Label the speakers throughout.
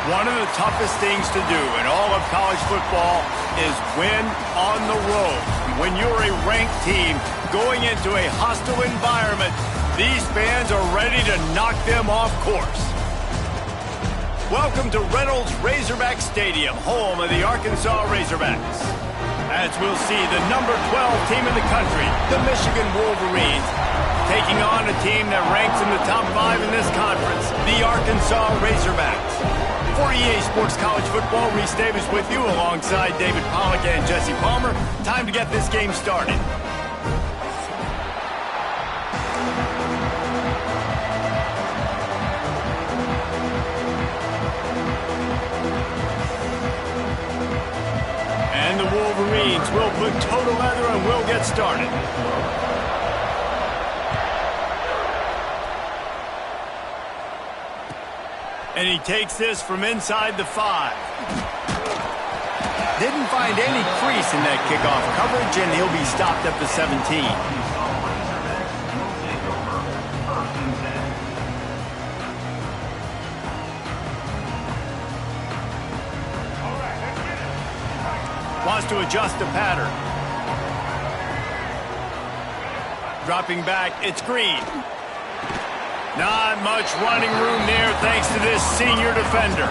Speaker 1: One of the toughest things to do in all of college football is win on the road. When you're a ranked team going into a hostile environment, these fans are ready to knock them off course. Welcome to Reynolds Razorback Stadium, home of the Arkansas Razorbacks. As we'll see the number 12 team in the country, the Michigan Wolverines, taking on a team that ranks in the top 5 in this conference, the Arkansas Razorbacks. For EA Sports College Football, Reese Davis with you alongside David Pollack and Jesse Palmer. Time to get this game started. And the Wolverines will put toe to leather and will get started. And he takes this from inside the 5. Didn't find any crease in that kickoff coverage, and he'll be stopped at the 17. Wants to adjust the pattern. Dropping back, it's Green. Not much running room there thanks to this senior defender.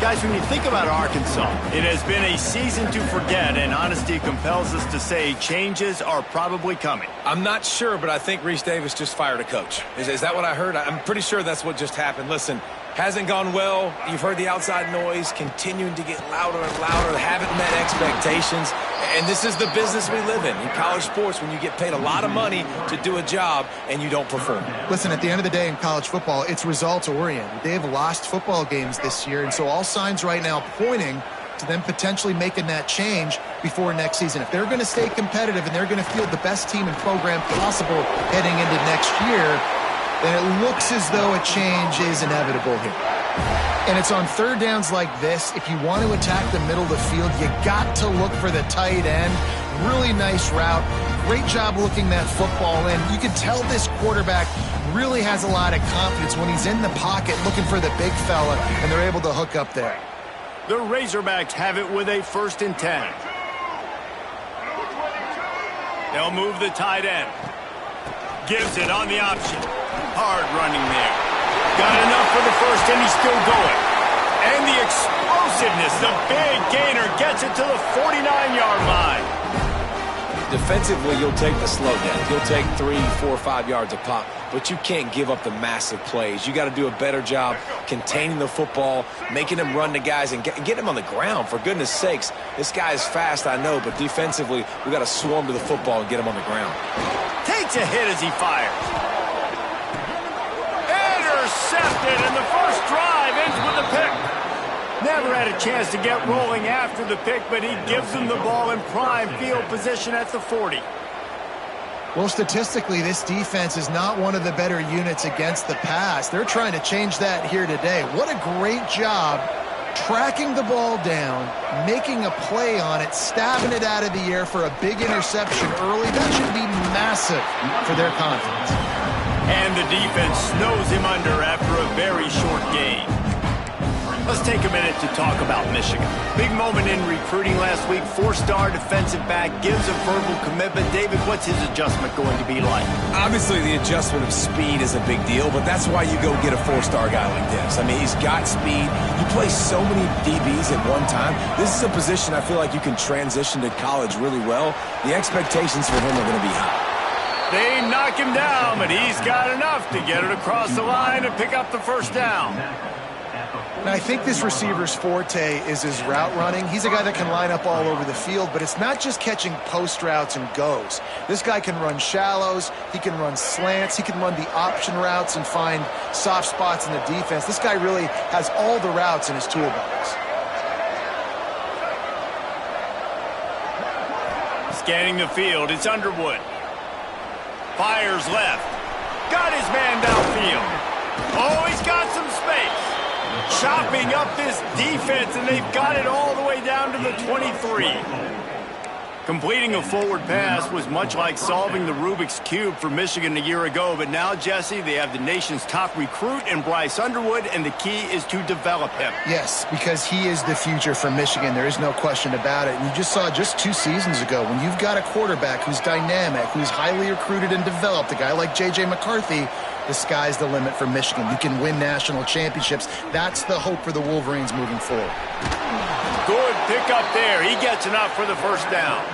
Speaker 1: Guys, when you think about Arkansas, it has been a season to forget, and honesty compels us to say changes are probably coming.
Speaker 2: I'm not sure, but I think Reese Davis just fired a coach. Is that what I heard? I'm pretty sure that's what just happened. Listen, hasn't gone well. You've heard the outside noise continuing to get louder and louder. Haven't met expectations. And this is the business we live in college sports, when you get paid a lot of money to do a job and you don't perform.
Speaker 3: Listen, at the end of the day in college football, it's results-oriented. They have lost football games this year, and so all signs right now pointing to them potentially making that change before next season. If they're going to stay competitive and they're going to field the best team and program possible heading into next year, then it looks as though a change is inevitable here. And it's on third downs like this. If you want to attack the middle of the field, you got to look for the tight end. Really nice route. Great job looking that football in. You can tell this quarterback really has a lot of confidence when he's in the pocket looking for the big fella, and they're able to hook up there.
Speaker 1: The Razorbacks have it with a 1st and 10. They'll move the tight end. Gives it on the option. Hard running there. Got enough for the first, and he's still going. And the explosiveness, the big gainer, gets it to the 49-yard line.
Speaker 2: Defensively, you'll take the slow downs. You'll take 3, 4, 5 yards a pop, but you can't give up the massive plays. You got to do a better job containing the football, making them run to guys, and get him on the ground. For goodness sakes, this guy is fast, I know, but defensively, we got to swarm to the football and get him on the ground.
Speaker 1: Takes a hit as he fires. Intercepted, and the first drive ends with a pick. Never had a chance to get rolling after the pick, but he gives them the ball in prime field position at the 40.
Speaker 3: Well, statistically, this defense is not one of the better units against the pass. They're trying to change that here today. What a great job tracking the ball down, making a play on it, stabbing it out of the air for a big interception early. That should be massive for their confidence.
Speaker 1: And the defense snows him under after a very short game. Let's take a minute to talk about Michigan. Big moment in recruiting last week. 4-star defensive back gives a verbal commitment. David, what's his adjustment going to be like?
Speaker 2: Obviously, the adjustment of speed is a big deal, but that's why you go get a 4-star guy like this. I mean, he's got speed. You play so many DBs at one time. This is a position I feel like you can transition to college really well. The expectations for him are going to be high.
Speaker 1: They knock him down, but he's got enough to get it across the line and pick up the first down.
Speaker 3: And I think this receiver's forte is his route running. He's a guy that can line up all over the field, but it's not just catching post routes and goes. This guy can run shallows, he can run slants, he can run the option routes and find soft spots in the defense. This guy really has all the routes in his toolbox.
Speaker 1: Scanning the field, it's Underwood. Fires left. Got his man downfield. Oh, he's got some space. Chopping up this defense, and they've got it all the way down to the 23. Completing a forward pass was much like solving the Rubik's Cube for Michigan a year ago, but now, Jesse, they have the nation's top recruit in Bryce Underwood, and the key is to develop him.
Speaker 3: Yes, because he is the future for Michigan. There is no question about it. And you just saw just 2 seasons ago, when you've got a quarterback who's dynamic, who's highly recruited and developed, a guy like J.J. McCarthy, the sky's the limit for Michigan. You can win national championships. That's the hope for the Wolverines moving forward.
Speaker 1: Good pickup there. He gets enough for the first down.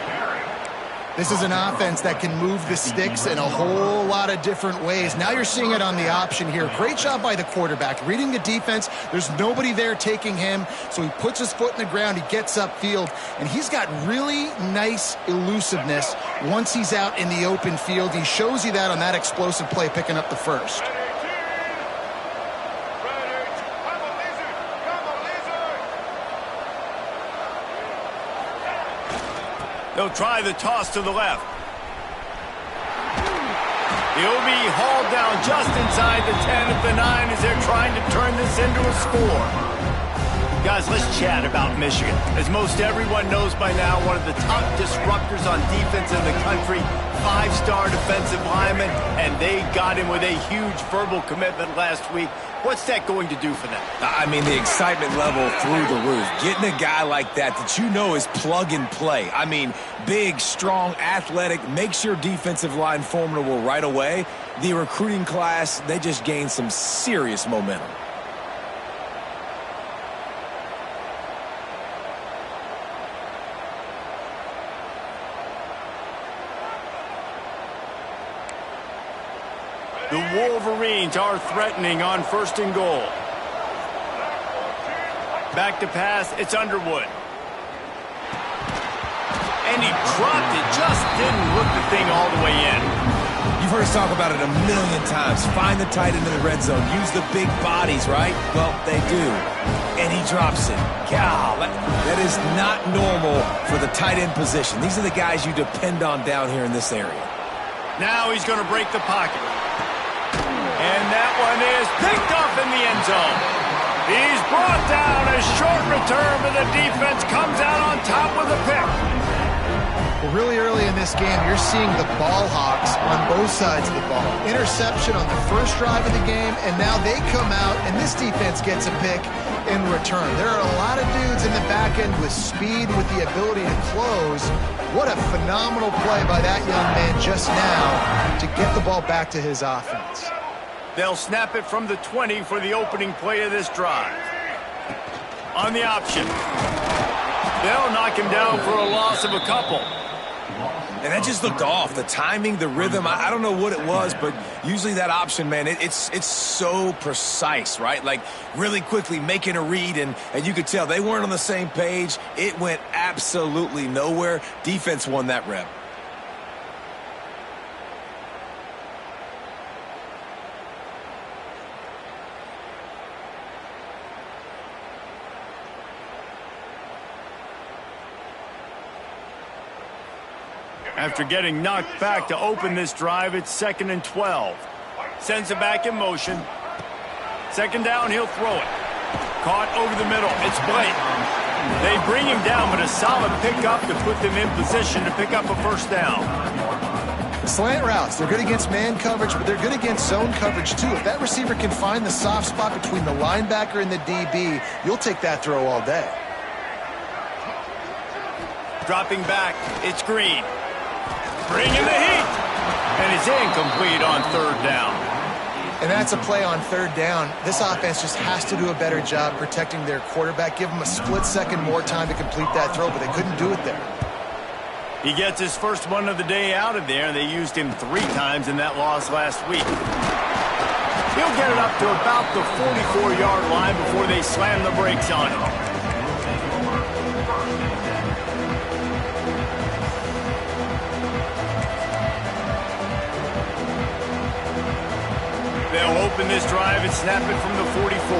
Speaker 3: This is an offense that can move the sticks in a whole lot of different ways. Now you're seeing it on the option here. Great job by the quarterback. Reading the defense, there's nobody there taking him, so he puts his foot in the ground, he gets upfield, and he's got really nice elusiveness once he's out in the open field. He shows you that on that explosive play, picking up the first.
Speaker 1: They'll try the toss to the left. He'll be hauled down just inside the 10 of the 9 as they're trying to turn this into a score. Guys, let's chat about Michigan. As most everyone knows by now, one of the top disruptors on defense in the country, 5-star defensive lineman, and they got him with a huge verbal commitment last week. What's that going to do for them?
Speaker 2: I mean, the excitement level through the roof. Getting a guy like that you know is plug and play. I mean, big, strong, athletic, makes your defensive line formidable right away. The recruiting class, they just gained some serious momentum.
Speaker 1: The Wolverines are threatening on 1st and goal. Back to pass, it's Underwood. And he dropped it, just didn't look the thing all the way in.
Speaker 2: You've heard us talk about it a million times. Find the tight end in the red zone. Use the big bodies, right? Well, they do. And he drops it. God, that is not normal for the tight end position. These are the guys you depend on down here in this area.
Speaker 1: Now he's going to break the pocket. And that one is picked up in the end zone. He's brought down. A short return, but the defense comes out on top with a pick.
Speaker 3: Well, really early in this game, you're seeing the ball hawks on both sides of the ball. Interception on the first drive of the game, and now they come out, and this defense gets a pick in return. There are a lot of dudes in the back end with speed, with the ability to close. What a phenomenal play by that young man just now to get the ball back to his offense.
Speaker 1: They'll snap it from the 20 for the opening play of this drive. On the option. They'll knock him down for a loss of a couple.
Speaker 2: And that just looked off. The timing, the rhythm, I don't know what it was, but usually that option, man, it's so precise, right? Like really quickly making a read, and you could tell they weren't on the same page. It went absolutely nowhere. Defense won that rep.
Speaker 1: After getting knocked back to open this drive, it's 2nd and 12. Sends it back in motion. 2nd down, he'll throw it. Caught over the middle. It's Blake. They bring him down, but a solid pickup to put them in position to pick up a 1st down.
Speaker 3: Slant routes, they're good against man coverage, but they're good against zone coverage too. If that receiver can find the soft spot between the linebacker and the DB, you'll take that throw all day.
Speaker 1: Dropping back, it's Green. Bringing the heat. And it's incomplete on 3rd down.
Speaker 3: And that's a play on 3rd down. This offense just has to do a better job protecting their quarterback. Give him a split second more time to complete that throw, but they couldn't do it there.
Speaker 1: He gets his first one of the day out of there. They used him 3 times in that loss last week. He'll get it up to about the 44-yard line before they slam the brakes on him. They'll open this drive and snap it from the 44.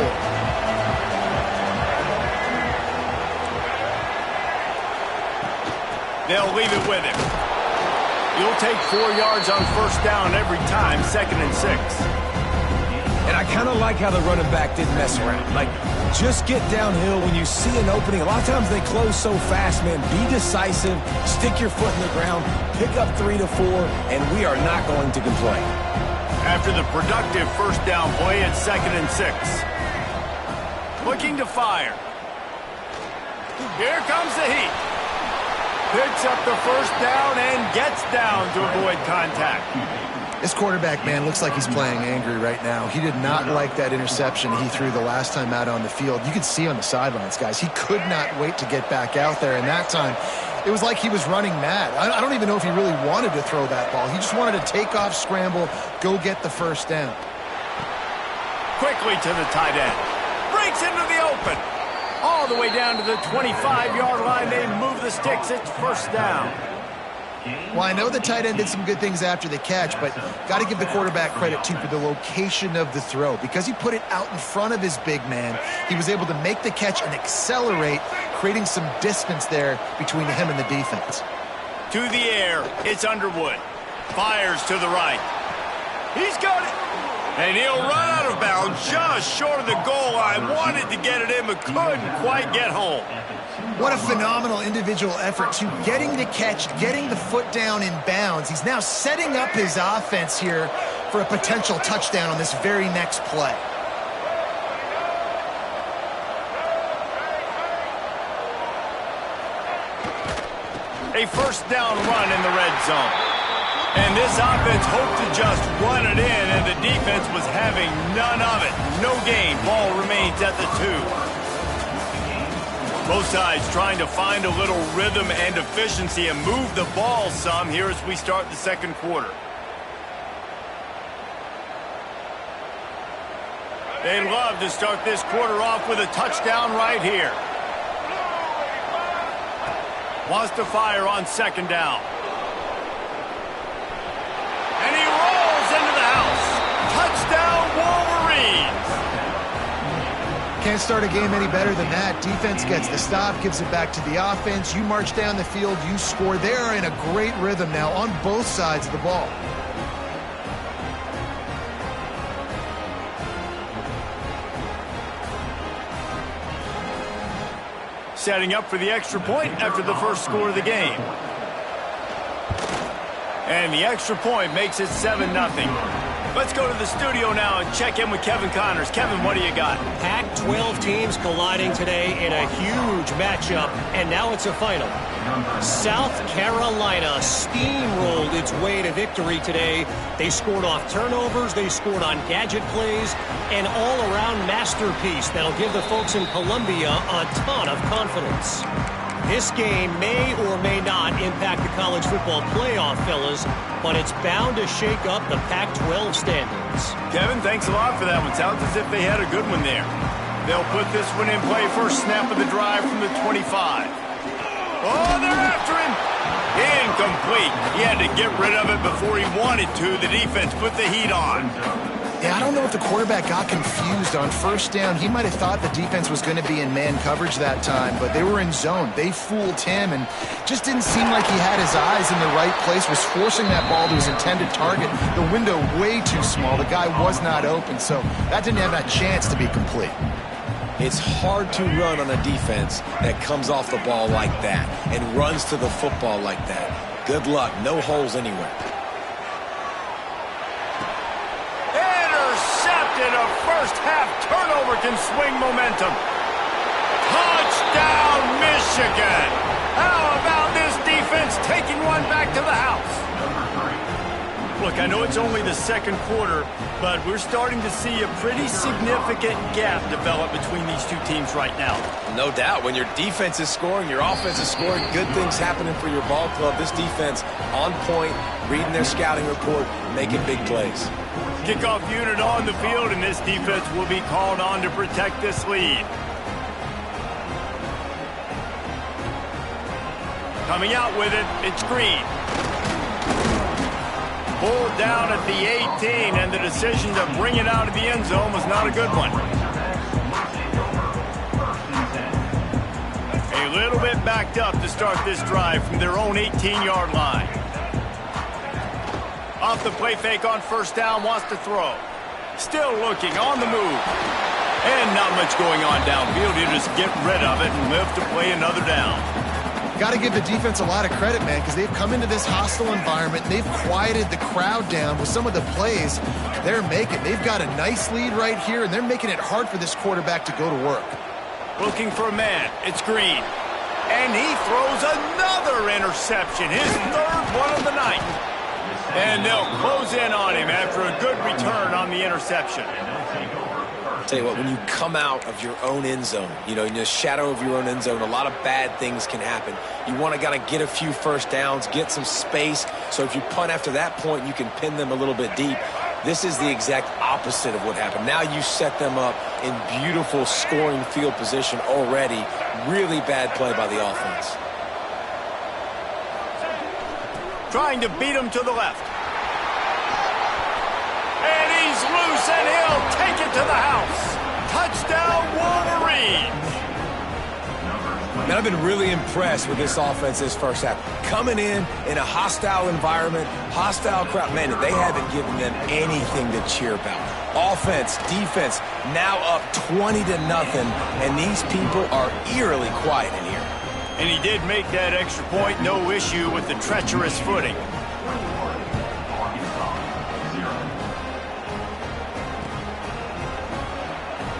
Speaker 1: They'll leave it with him. He'll take 4 yards on 1st down every time, 2nd and 6.
Speaker 2: And I kind of like how the running back didn't mess around. Like, Just get downhill when you see an opening. A lot of times they close so fast, man. Be decisive, stick your foot in the ground, pick up 3 to 4, and we are not going to complain.
Speaker 1: After the productive first down play, it's 2nd and 6. Looking to fire. Here comes the heat. Picks up the first down and gets down to avoid contact.
Speaker 3: This quarterback, man, looks like he's playing angry right now. He did not like that interception he threw the last time out on the field. You could see on the sidelines, guys, he could not wait to get back out there. And that time, it was like he was running mad. I don't even know if he really wanted to throw that ball. He just wanted to take off, scramble, go get the first down.
Speaker 1: Quickly to the tight end. Breaks into the open. All the way down to the 25-yard line. They move the sticks. It's first down.
Speaker 3: Well, I know the tight end did some good things after the catch, but got to give the quarterback credit, too, for the location of the throw. Because he put it out in front of his big man, he was able to make the catch and accelerate, creating some distance there between him and the defense.
Speaker 1: To the air, it's Underwood. Fires to the right. He's got it. And he'll run out of bounds just short of the goal line. Wanted to get it in, but couldn't quite get home.
Speaker 3: What a phenomenal individual effort to getting the catch, getting the foot down in bounds. He's now setting up his offense here for a potential touchdown on this very next play.
Speaker 1: A first down run in the red zone. And this offense hoped to just run it in, and the defense was having none of it. No gain. Ball remains at the 2. Both sides trying to find a little rhythm and efficiency and move the ball some here as we start the second quarter. They'd love to start this quarter off with a touchdown right here. Wants to fire on second down. And he rolls into the house. Touchdown, Wolverines.
Speaker 3: Can't start a game any better than that. Defense gets the stop, gives it back to the offense. You march down the field, you score. They are in a great rhythm now on both sides of the ball.
Speaker 1: Setting up for the extra point after the first score of the game. And the extra point makes it 7-0. Let's go to the studio now and check in with Kevin Connors. Kevin, what do you got?
Speaker 4: Pac-12 teams colliding today in a huge matchup, and now it's a final. South Carolina steamrolled its way to victory today. They scored off turnovers, they scored on gadget plays, an all-around masterpiece that'll give the folks in Columbia a ton of confidence. This game may or may not impact the college football playoff, fellas, but it's bound to shake up the Pac-12 standings.
Speaker 1: Kevin, thanks a lot for that one. Sounds as if they had a good one there. They'll put this one in play. First snap of the drive from the 25. Oh, they're after him. Incomplete. He had to get rid of it before he wanted to. The defense put the heat on.
Speaker 3: Yeah, I don't know if the quarterback got confused on first down. He might have thought the defense was going to be in man coverage that time, but they were in zone. They fooled him and just didn't seem like he had his eyes in the right place, was forcing that ball to his intended target. The window way too small. The guy was not open, so that didn't have that chance to be complete.
Speaker 2: It's hard to run on a defense that comes off the ball like that and runs to the football like that. Good luck. No holes anywhere.
Speaker 1: Intercepted. A first-half turnover can swing momentum. Touchdown, Michigan. How about this defense taking one back to the house? Look, I know it's only the second quarter, but we're starting to see a pretty significant gap develop between these two teams right now.
Speaker 2: No doubt. When your defense is scoring, your offense is scoring, good things happening for your ball club. This defense on point, reading their scouting report, making big plays.
Speaker 1: Kickoff unit on the field, and this defense will be called on to protect this lead. Coming out with it, it's Green. Pulled down at the 18, and the decision to bring it out of the end zone was not a good one. A little bit backed up to start this drive from their own 18-yard line. Off the play fake on first down, wants to throw. Still looking, on the move. And not much going on downfield. You just get rid of it and live to play another down.
Speaker 3: Got to give the defense a lot of credit, man, because they've come into this hostile environment. They've quieted the crowd down with some of the plays they're making. They've got a nice lead right here, and they're making it hard for this quarterback to go to work.
Speaker 1: Looking for a man. It's Green. And he throws another interception, his third one of the night. And they'll close in on him after a good return on the interception.
Speaker 2: I'll tell you what, when you come out of your own end zone, you know, in the shadow of your own end zone, a lot of bad things can happen. You want to get a few first downs, get some space, so if you punt after that point, you can pin them a little bit deep. This is the exact opposite of what happened. Now you set them up in beautiful scoring field position already. Really bad play by the offense.
Speaker 1: Trying to beat him to the left. And he's loose, and he'll take it to the house. Touchdown, Wolverines.
Speaker 2: Man, I've been really impressed with this offense this first half. Coming in a hostile environment, hostile crowd. Man, they haven't given them anything to cheer about. Offense, defense, now up 20-0, and these people are eerily quiet in here.
Speaker 1: And he did make that extra point, no issue with the treacherous footing.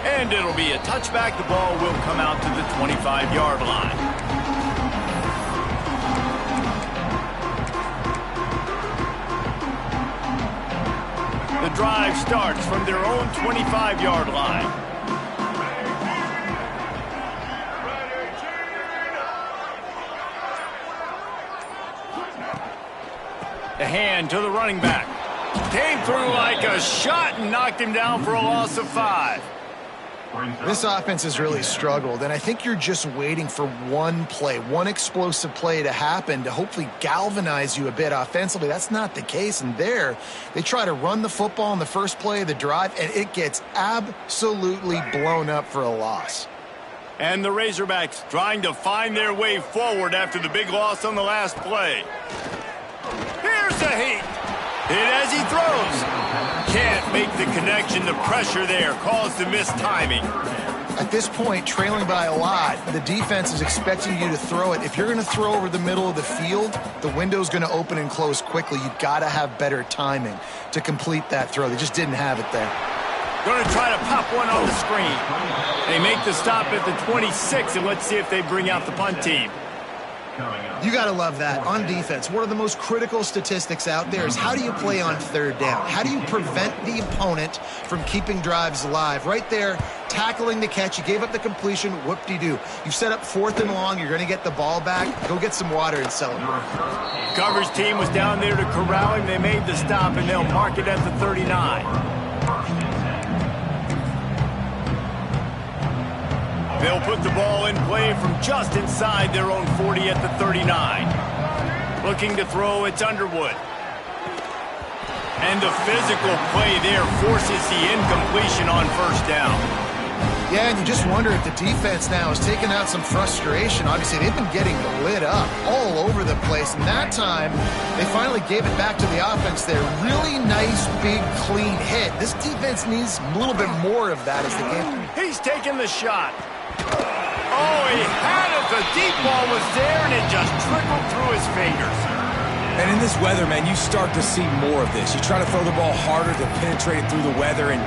Speaker 1: And it'll be a touchback. The ball will come out to the 25-yard line. The drive starts from their own 25-yard line. The hand to the running back. Came through like a shot and knocked him down for a loss of 5.
Speaker 3: This offense has really struggled, and I think you're just waiting for one play, one explosive play to happen to hopefully galvanize you a bit offensively. That's not the case, and there they try to run the football in the first play of the drive, and it gets absolutely blown up for a loss.
Speaker 1: And the Razorbacks trying to find their way forward after the big loss on the last play. Here's the heat. Hit as he throws. Can't make the connection. The pressure there caused the missed timing.
Speaker 3: At this point, trailing by a lot, the defense is expecting you to throw it. If you're going to throw over the middle of the field, the window's going to open and close quickly. You've got to have better timing to complete that throw. They just didn't have it there.
Speaker 1: Going to try to pop one on the screen. They make the stop at the 26, and let's see if they bring out the punt team.
Speaker 3: You got to love that. On defense, one of the most critical statistics out there is how do you play on third down? How do you prevent the opponent from keeping drives alive? Right there, tackling the catch. You gave up the completion. Whoop-de-doo. You set up 4th and long. You're going to get the ball back. Go get some water and celebrate.
Speaker 1: Coverage team was down there to corral him. They made the stop, and they'll mark it at the 39. They'll put the ball in play from just inside their own 40 at the 39. Looking to throw, it's Underwood. And the physical play there forces the incompletion on first down.
Speaker 3: Yeah, and you just wonder if the defense now is taking out some frustration. Obviously, they've been getting lit up all over the place, and that time they finally gave it back to the offense there. Really nice, big, clean hit. This defense needs a little bit more of that as the game.
Speaker 1: He's taking the shot. Oh, he had it. The deep ball was there, and it just trickled through his fingers.
Speaker 2: And in this weather, man, you start to see more of this. You try to throw the ball harder to penetrate it through the weather and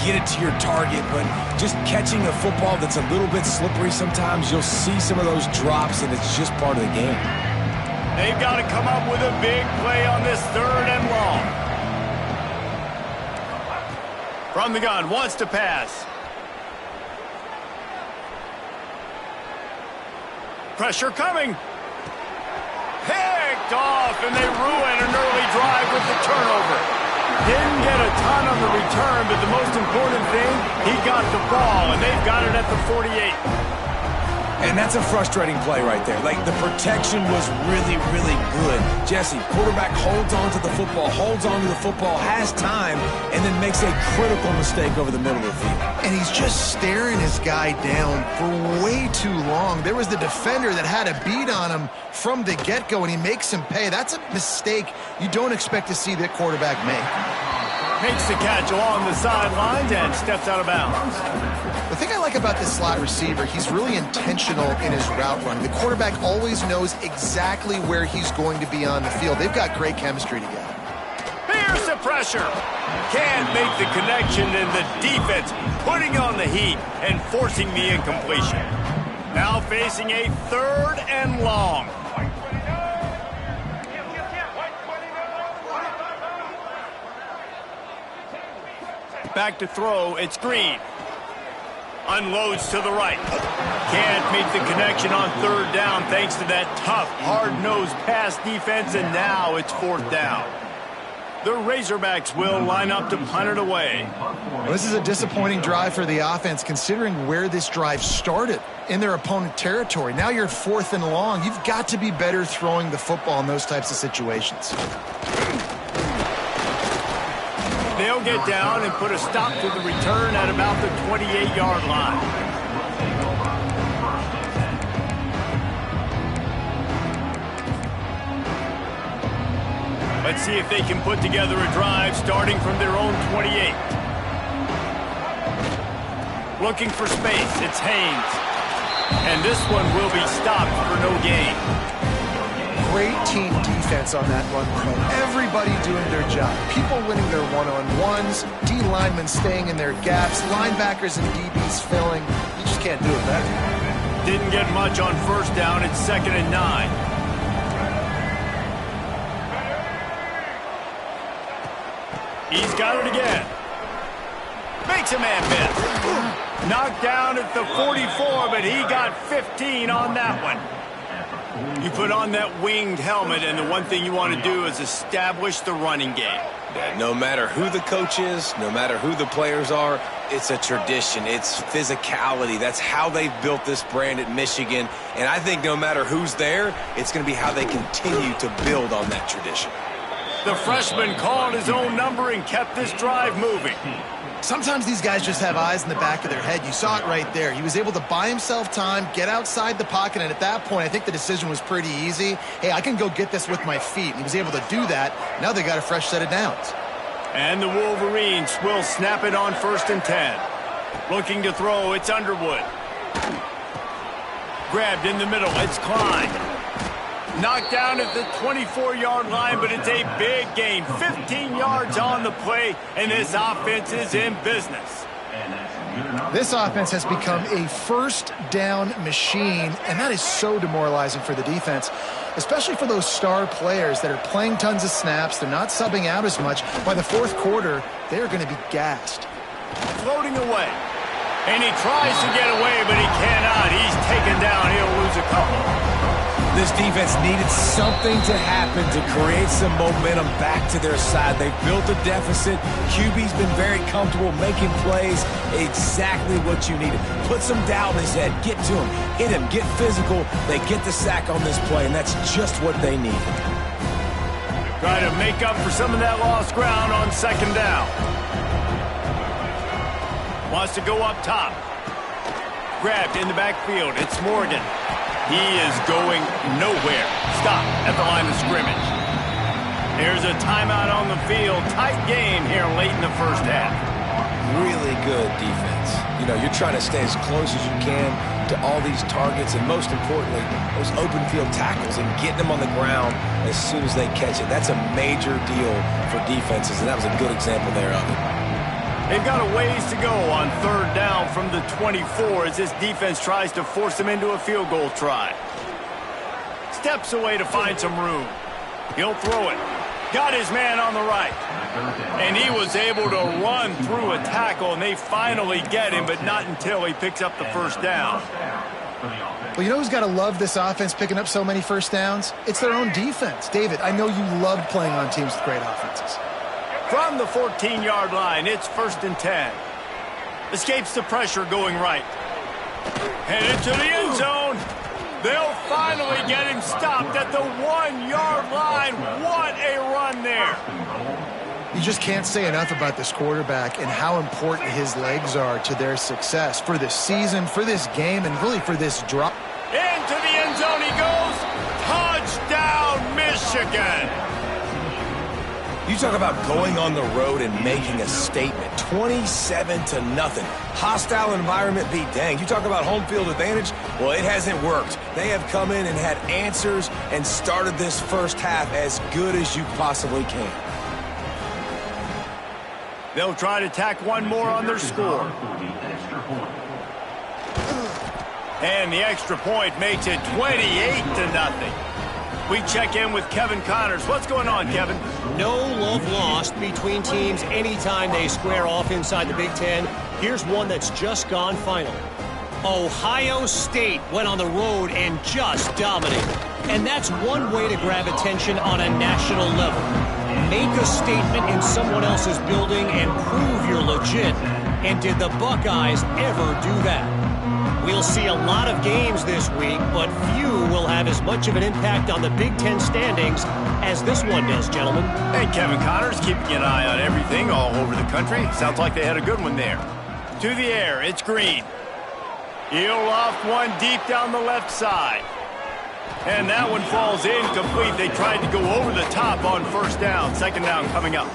Speaker 2: get it to your target, but just catching a football that's a little bit slippery sometimes, you'll see some of those drops, and it's just part of the game.
Speaker 1: They've got to come up with a big play on this 3rd and long. From the gun, wants to pass. Pressure coming. Picked off, and they ruin an early drive with the turnover. Didn't get a ton on the return, but the most important thing, he got the ball, and they've got it at the 48.
Speaker 2: And that's a frustrating play right there. Like, the protection was really, really good. Jesse, quarterback holds on to the football, has time, and then makes a critical mistake over the middle of the field.
Speaker 3: And he's just staring his guy down for way too long. There was the defender that had a beat on him from the get-go, and he makes him pay. That's a mistake you don't expect to see the quarterback make.
Speaker 1: Makes the catch along the sidelines and steps out of bounds.
Speaker 3: The thing I like about this slot receiver, he's really intentional in his route run. The quarterback always knows exactly where he's going to be on the field. They've got great chemistry together.
Speaker 1: Here's the pressure. Can't make the connection, and the defense putting on the heat and forcing the incompletion. Now facing a 3rd and long. Back to throw, it's Green. Unloads to the right. Can't make the connection on 3rd down thanks to that tough, hard-nosed pass defense, and now it's 4th down. The Razorbacks will line up to punt it away.
Speaker 3: Well, this is a disappointing drive for the offense considering where this drive started in their opponent territory. Now you're 4th and long. You've got to be better throwing the football in those types of situations.
Speaker 1: They'll get down and put a stop to the return at about the 28-yard line. Let's see if they can put together a drive starting from their own 28. Looking for space, it's Haynes. And this one will be stopped for no gain.
Speaker 3: Great team defense on that run play. Everybody doing their job. People winning their one-on-ones, D linemen staying in their gaps, linebackers and DBs filling. You just can't do it better.
Speaker 1: Didn't get much on 1st down. It's 2nd and 9. He's got it again. Makes a man miss. Knocked down at the 44, but he got 15 on that one. You put on that winged helmet, and the one thing you want to do is establish the running game.
Speaker 2: Yeah, no matter who the coach is, no matter who the players are, it's a tradition. It's physicality. That's how they've built this brand at Michigan. And I think no matter who's there, it's going to be how they continue to build on that tradition.
Speaker 1: The freshman called his own number and kept this drive moving.
Speaker 3: Sometimes these guys just have eyes in the back of their head. You saw it right there. He was able to buy himself time, get outside the pocket, and at that point, I think the decision was pretty easy. Hey, I can go get this with my feet. And he was able to do that. Now they got a fresh set of downs.
Speaker 1: And the Wolverines will snap it on 1st and 10. Looking to throw, it's Underwood. Grabbed in the middle, it's Klein. Knocked down at the 24-yard line, but it's a big gain. 15 yards on the play, and this offense is in business.
Speaker 3: This offense has become a 1st down machine, and that is so demoralizing for the defense, especially for those star players that are playing tons of snaps. They're not subbing out as much. By the 4th quarter, they're going to be gassed.
Speaker 1: Floating away. And he tries to get away, but he cannot. He's taken down. He'll lose a couple.
Speaker 2: This defense needed something to happen to create some momentum back to their side. They built a deficit. QB's been very comfortable making plays. Exactly what you needed. Put some doubt in his head. Get to him. Hit him. Get physical. They get the sack on this play, and that's just what they needed.
Speaker 1: Try to make up for some of that lost ground on 2nd down. Wants to go up top. Grabbed in the backfield. It's Morgan. He is going nowhere. Stop at the line of scrimmage. There's a timeout on the field. Tight game here late in the 1st half.
Speaker 2: Really good defense. You know, you're trying to stay as close as you can to all these targets, and most importantly, those open field tackles and getting them on the ground as soon as they catch it. That's a major deal for defenses, and that was a good example there of it.
Speaker 1: They've got a ways to go on 3rd down from the 24 as this defense tries to force them into a field goal try. Steps away to find some room. He'll throw it. Got his man on the right. And he was able to run through a tackle, and they finally get him, but not until he picks up the 1st down.
Speaker 3: Well, you know who's got to love this offense picking up so many 1st downs? It's their own defense. David, I know you loved playing on teams with great offenses.
Speaker 1: From the 14-yard line, it's 1st and 10. Escapes the pressure going right. Headed to the end zone. They'll finally get him stopped at the 1-yard line. What a run there.
Speaker 3: You just can't say enough about this quarterback and how important his legs are to their success for this season, for this game, and really for this drop.
Speaker 1: Into the end zone he goes. Touchdown, Michigan.
Speaker 2: You talk about going on the road and making a statement. 27-0. Hostile environment be danged. You talk about home field advantage. Well, it hasn't worked. They have come in and had answers and started this first half as good as you possibly can.
Speaker 1: They'll try to tack one more on their score. And the extra point makes it 28-0. We check in with Kevin Connors. What's going on, Kevin?
Speaker 4: No love lost between teams anytime they square off inside the Big Ten. Here's one that's just gone final. Ohio State went on the road and just dominated. And that's one way to grab attention on a national level. Make a statement in someone else's building and prove you're legit. And did the Buckeyes ever do that? We'll see a lot of games this week, but few will have as much of an impact on the Big Ten standings as this one does, gentlemen.
Speaker 1: Hey, Kevin Connors keeping an eye on everything all over the country. Sounds like they had a good one there. To the air, it's Green. He'll loft one deep down the left side. And that one falls incomplete. They tried to go over the top on first down. Second down coming up.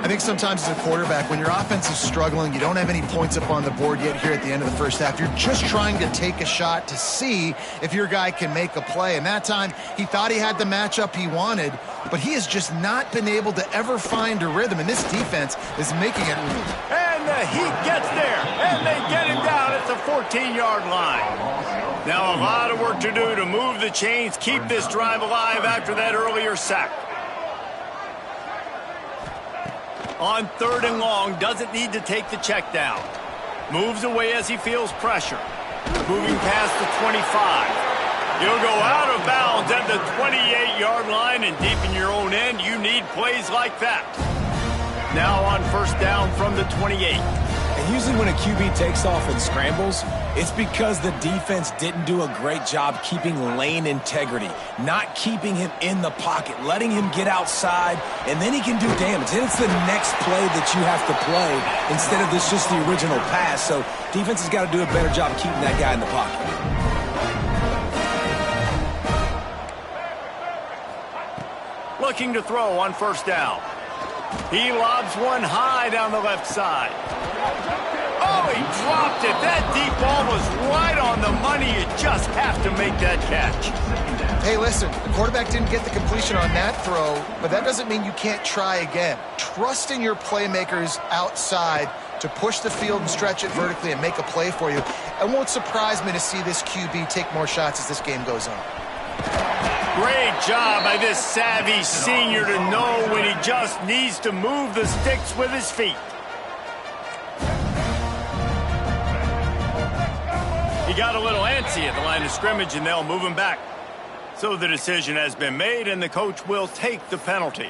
Speaker 3: I think sometimes as a quarterback, when your offense is struggling, you don't have any points up on the board yet here at the end of the first half. You're just trying to take a shot to see if your guy can make a play. And that time, he thought he had the matchup he wanted, but he has just not been able to ever find a rhythm. And this defense is making it.
Speaker 1: And the Heat gets there, and they get him down at the 14-yard line. Now a lot of work to do to move the chains, keep this drive alive after that earlier sack. On 3rd and long, doesn't need to take the check down. Moves away as he feels pressure. Moving past the 25. He'll go out of bounds at the 28-yard line, and deep in your own end, you need plays like that. Now on first down from the 28.
Speaker 2: And usually when a QB takes off and scrambles, it's because the defense didn't do a great job keeping lane integrity, not keeping him in the pocket, letting him get outside, and then he can do damage. Then it's the next play that you have to play instead of this just the original pass. So defense has got to do a better job keeping that guy in the pocket.
Speaker 1: Looking to throw on first down. He lobs one high down the left side. Oh, he dropped it. That deep ball was right on the money. You just have to make that catch.
Speaker 3: Hey, listen, the quarterback didn't get the completion on that throw, but that doesn't mean you can't try again. Trust in your playmakers outside to push the field and stretch it vertically and make a play for you. It won't surprise me to see this QB take more shots as this game goes on.
Speaker 1: Great job by this savvy senior to know when he just needs to move the sticks with his feet. He got a little antsy at the line of scrimmage, and they'll move him back. So the decision has been made, and the coach will take the penalty.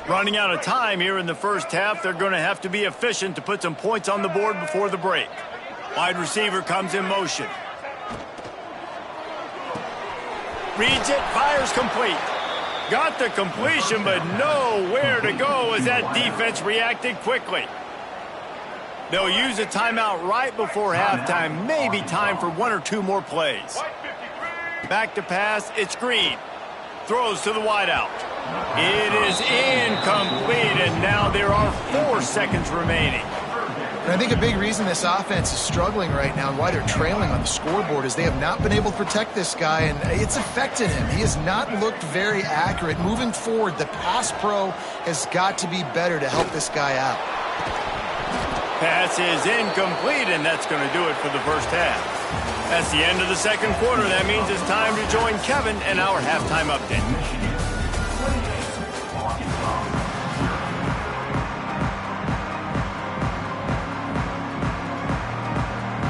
Speaker 1: Running out of time here in the first half, they're going to have to be efficient to put some points on the board before the break. Wide receiver comes in motion. Reads it, fires complete. Got the completion, but nowhere to go as that defense reacted quickly. They'll use a timeout right before halftime. Maybe time for one or two more plays. Back to pass, it's Green. Throws to the wideout. It is incomplete, and now there are 4 seconds remaining.
Speaker 3: And I think a big reason this offense is struggling right now and why they're trailing on the scoreboard is they have not been able to protect this guy, and it's affected him. He has not looked very accurate. Moving forward, the pass pro has got to be better to help this guy out.
Speaker 1: Pass is incomplete, and that's going to do it for the first half. That's the end of the second quarter. That means it's time to join Kevin and our halftime update.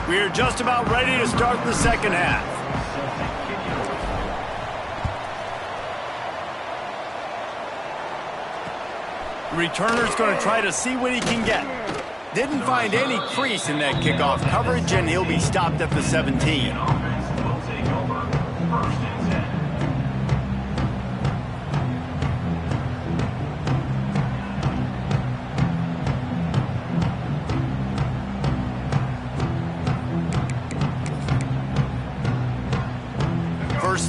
Speaker 1: We're just about ready to start the second half. The returner's going to try to see what he can get. Didn't find any crease in that kickoff coverage, and he'll be stopped at the 17.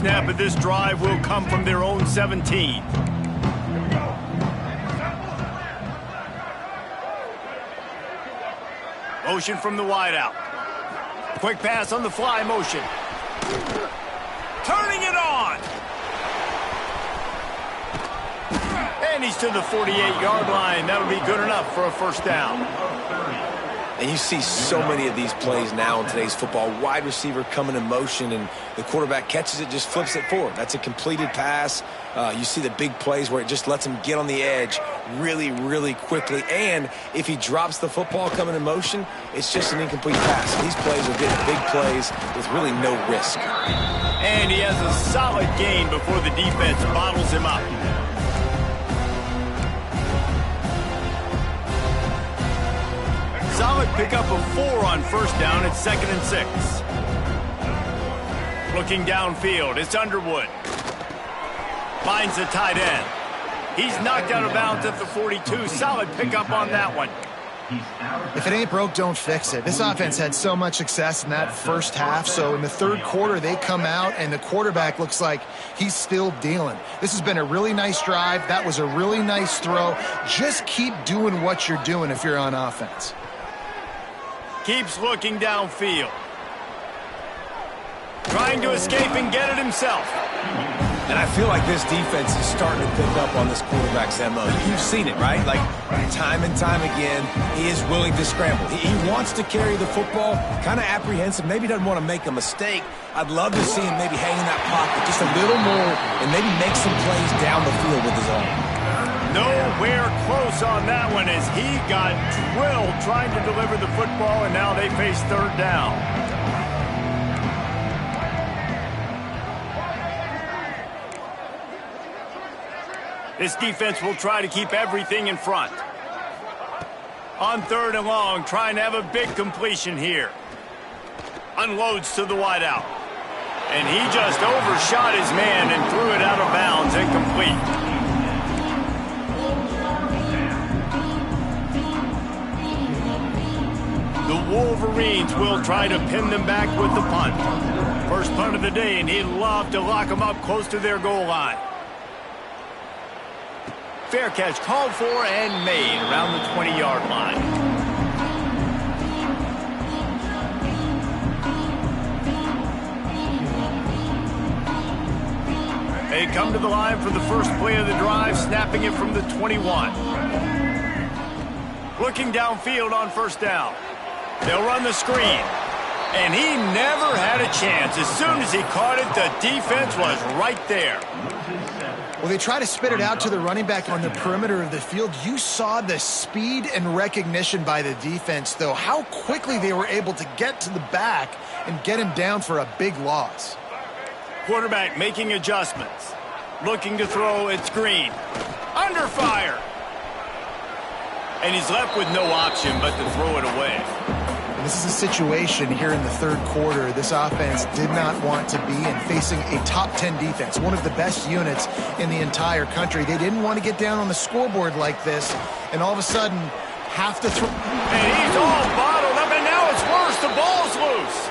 Speaker 1: snap of this drive will come from their own 17. Motion from the wideout. Quick pass on the fly motion. Turning it on. And he's to the 48-yard line. That would be good enough for a first down.
Speaker 2: And you see so many of these plays now in today's football. Wide receiver coming in motion, and the quarterback catches it, just flips it forward. That's a completed pass. You see the big plays where it just lets him get on the edge really, really quickly. And if he drops the football coming in motion, it's just an incomplete pass. These plays are getting big plays with really no risk.
Speaker 1: And he has a solid gain before the defense bottles him up. Solid pickup of 4 on first down at 2nd and 6. Looking downfield, it's Underwood. Finds the tight end. He's knocked out of bounds at the 42. Solid pickup on that one.
Speaker 3: If it ain't broke, don't fix it. This offense had so much success in that first half, so in the third quarter, they come out, and the quarterback looks like he's still dealing. This has been a really nice drive. That was a really nice throw. Just keep doing what you're doing if you're on offense.
Speaker 1: Keeps looking downfield. Trying to escape and get it himself.
Speaker 2: And I feel like this defense is starting to pick up on this quarterback's MO. You've seen it, right? Like, time and time again, he is willing to scramble. He wants to carry the football, kind of apprehensive, maybe doesn't want to make a mistake. I'd love to see him maybe hang in that pocket just a little more and maybe make some plays down the field with his arm.
Speaker 1: Nowhere close on that one as he got drilled trying to deliver the football, and now they face third down. This defense will try to keep everything in front. On 3rd and long, trying to have a big completion here. Unloads to the wideout. And he just overshot his man and threw it out of bounds, incomplete. The Wolverines will try to pin them back with the punt. First punt of the day, and he'd love to lock them up close to their goal line. Fair catch called for and made around the 20-yard line. They come to the line for the first play of the drive, snapping it from the 21. Looking downfield on first down. They'll run the screen. And he never had a chance. As soon as he caught it, the defense was right there.
Speaker 3: Well, they try to spit it out to the running back on the perimeter of the field. You saw the speed and recognition by the defense, though, how quickly they were able to get to the back and get him down for a big loss.
Speaker 1: Quarterback making adjustments. Looking to throw, it's Green. Under fire. And he's left with no option but to throw it away.
Speaker 3: This is a situation here in the third quarter this offense did not want to be in, facing a top 10 defense, one of the best units in the entire country. They didn't want to get down on the scoreboard like this, and all of a sudden have to throw.
Speaker 1: And he's all bottled up, and now it's worse. The ball's loose.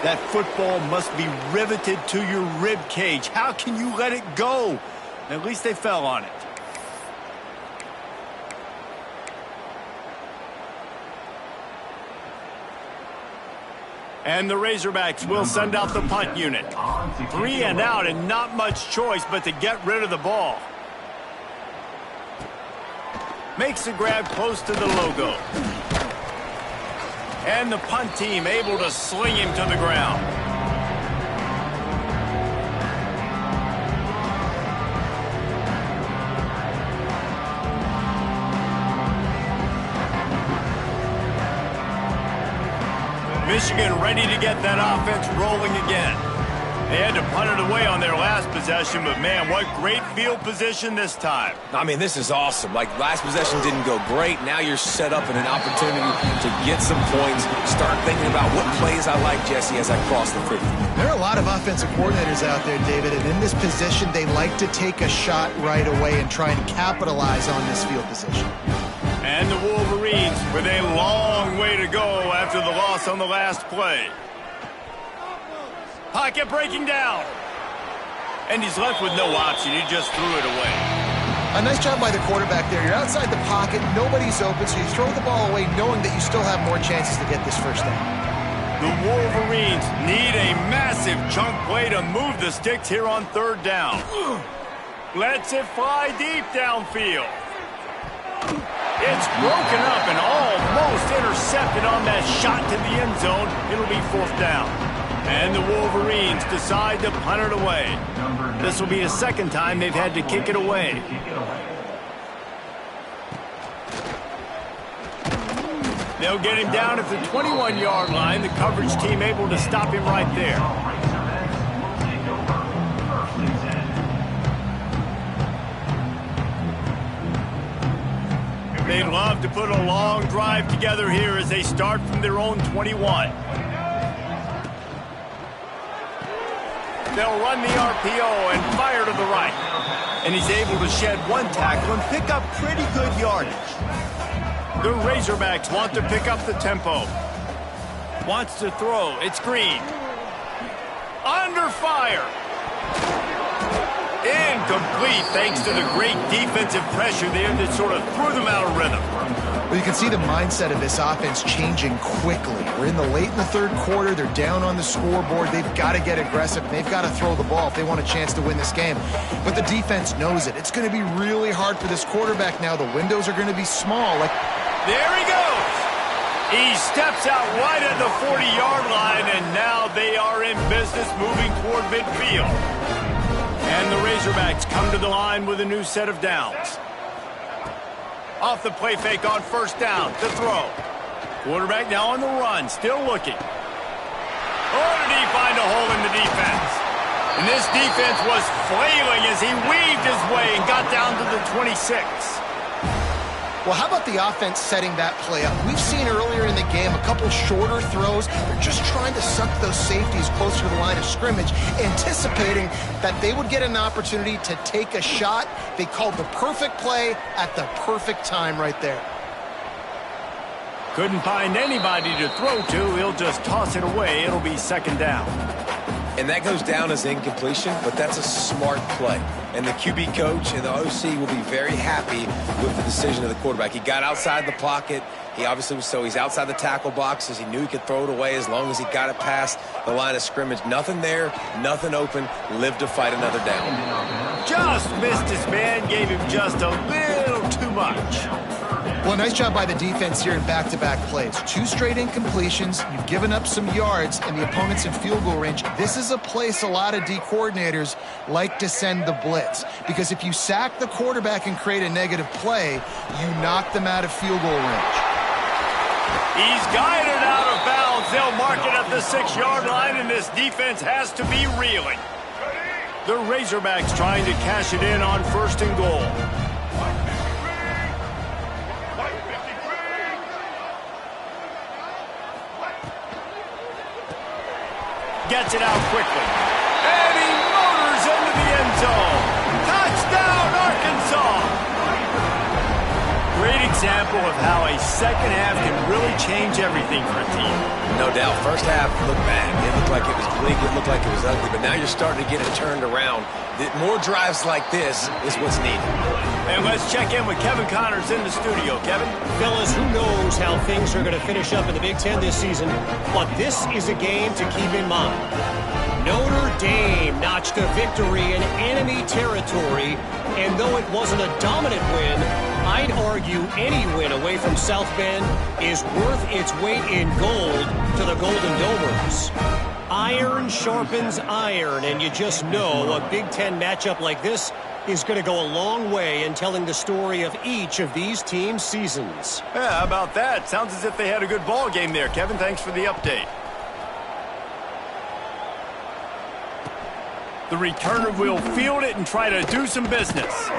Speaker 1: That football must be riveted to your rib cage. How can you let it go? At least they fell on it. And the Razorbacks will send out the punt unit. 3 and out, and not much choice but to get rid of the ball. Makes the grab close to the logo. And the punt team able to sling him to the ground. Michigan ready to get that offense rolling again. They had to punt it away on their last possession, but man, what great field position this time.
Speaker 2: I mean, this is awesome. Like, last possession didn't go great. Now you're set up in an opportunity to get some points. Start thinking about what plays I like, Jesse, as I cross the field.
Speaker 3: There are a lot of offensive coordinators out there, David, and in this position, they like to take a shot right away and try and capitalize on this field position.
Speaker 1: And the Wolverines with a long way to go after the loss on the last play. Pocket breaking down. And he's left with no option. He just threw it away.
Speaker 3: A nice job by the quarterback there. You're outside the pocket, nobody's open, so you throw the ball away knowing that you still have more chances to get this first down.
Speaker 1: The Wolverines need a massive chunk play to move the sticks here on third down. Lets it fly deep downfield. It's broken up and almost intercepted on that shot to the end zone. It'll be fourth down. And the Wolverines decide to punt it away. This will be the second time they've had to kick it away. They'll get him down at the 21-yard line. The coverage team able to stop him right there. They'd love to put a long drive together here as they start from their own 21. They'll run the RPO and fire to the right. And he's able to shed one tackle and pick up pretty good yardage. The Razorbacks want to pick up the tempo. Wants to throw. It's Green. Under fire. Incomplete thanks to the great defensive pressure there that sort of threw them out of rhythm.
Speaker 3: Well, you can see the mindset of this offense changing quickly. We're in the late in the third quarter. They're down on the scoreboard. They've got to get aggressive. They've got to throw the ball if they want a chance to win this game. But the defense knows it. It's going to be really hard for this quarterback now. The windows are going to be small.
Speaker 1: There he goes. He steps out right at the 40-yard line, and now they are in business moving toward midfield. And the Razorbacks come to the line with a new set of downs. Off the play fake on first down to throw. Quarterback now on the run, still looking. Oh, did he find a hole in the defense? And this defense was flailing as he weaved his way and got down to the 26.
Speaker 3: Well, how about the offense setting that play up? We've seen earlier in the game a couple shorter throws. They're just trying to suck those safeties closer to the line of scrimmage, anticipating that they would get an opportunity to take a shot. They called the perfect play at the perfect time right there.
Speaker 1: Couldn't find anybody to throw to. He'll just toss it away. It'll be second down.
Speaker 2: And that goes down as incompletion, but that's a smart play. And the QB coach and the OC will be very happy with the decision of the quarterback. He got outside the pocket. He obviously was he's outside the tackle boxes. He knew he could throw it away as long as he got it past the line of scrimmage. Nothing there, nothing open. Lived to fight another down.
Speaker 1: Just missed his man, gave him just a little too much.
Speaker 3: Well, nice job by the defense here in back-to-back plays. 2 straight incompletions. You've given up some yards, and the opponent's in field goal range. This is a place a lot of D coordinators like to send the blitz, because if you sack the quarterback and create a negative play, you knock them out of field goal range.
Speaker 1: He's guided out of bounds. They'll mark it at the 6-yard line, and this defense has to be reeling. The Razorbacks trying to cash it in on first and goal. Gets it out quickly. And he motors into the end zone. Touchdown, Arkansas! Great example of how a second half can really change everything for a team.
Speaker 2: No doubt. First half looked bad. It looked like it was bleak. It looked like it was ugly. But now you're starting to get it turned around. More drives like this is what's needed.
Speaker 1: And let's check in with Kevin Connors in the studio. Kevin?
Speaker 4: Fellas, who knows how things are going to finish up in the Big Ten this season, but this is a game to keep in mind. Notre Dame notched a victory in enemy territory, and though it wasn't a dominant win, I'd argue any win away from South Bend is worth its weight in gold to the Golden Domers. Iron sharpens iron, and you just know a Big Ten matchup like this is going to go a long way in telling the story of each of these teams' seasons.
Speaker 1: Yeah, how about that? Sounds as if they had a good ball game there. Kevin, thanks for the update. The returner will field it and try to do some business.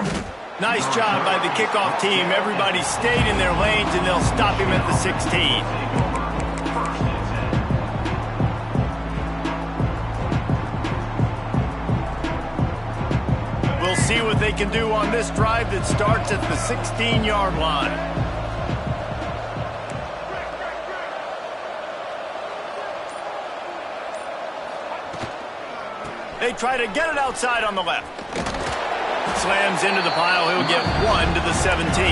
Speaker 1: Nice job by the kickoff team. Everybody stayed in their lanes, and they'll stop him at the 16. We'll see what they can do on this drive that starts at the 16-yard line. They try to get it outside on the left. Slams into the pile. He'll get 1 to the 17.